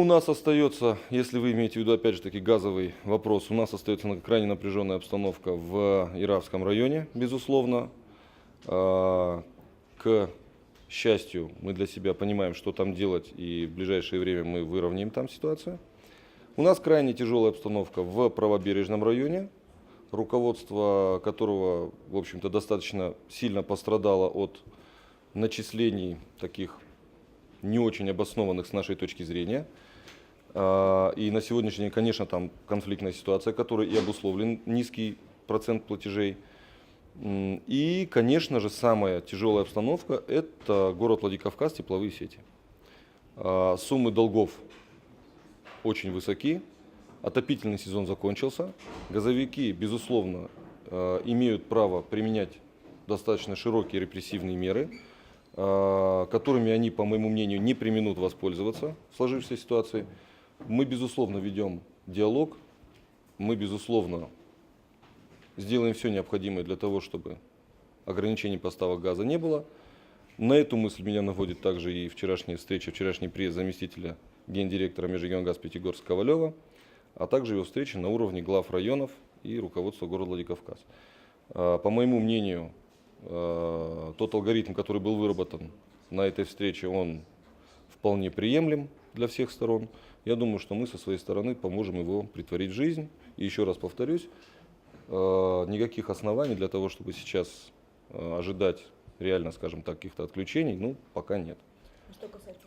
У нас остается, если вы имеете в виду, опять же таки, газовый вопрос, у нас остается крайне напряженная обстановка в Иравском районе, безусловно. К счастью, мы для себя понимаем, что там делать, и в ближайшее время мы выровняем там ситуацию. У нас крайне тяжелая обстановка в правобережном районе, руководство которого, в общем-то, достаточно сильно пострадало от начислений таких не очень обоснованных с нашей точки зрения. И на сегодняшний день, конечно, там конфликтная ситуация, которой и обусловлен низкий процент платежей. И, конечно же, самая тяжелая обстановка – это город Владикавказ, тепловые сети. Суммы долгов очень высоки, отопительный сезон закончился, газовики, безусловно, имеют право применять достаточно широкие репрессивные меры, которыми они, по моему мнению, не преминут воспользоваться в сложившейся ситуации. Мы, безусловно, ведем диалог, мы, безусловно, сделаем все необходимое для того, чтобы ограничений поставок газа не было. На эту мысль меня наводит также и вчерашняя встреча, вчерашний приезд заместителя гендиректора Межрегионгаз Пятигорск Ковалева, а также его встреча на уровне глав районов и руководства города Владикавказ. По моему мнению, тот алгоритм, который был выработан на этой встрече, он вполне приемлем для всех сторон. Я думаю, что мы со своей стороны поможем его претворить в жизнь. И еще раз повторюсь, никаких оснований для того, чтобы сейчас ожидать реально, скажем так, каких-то отключений, пока нет. Что касается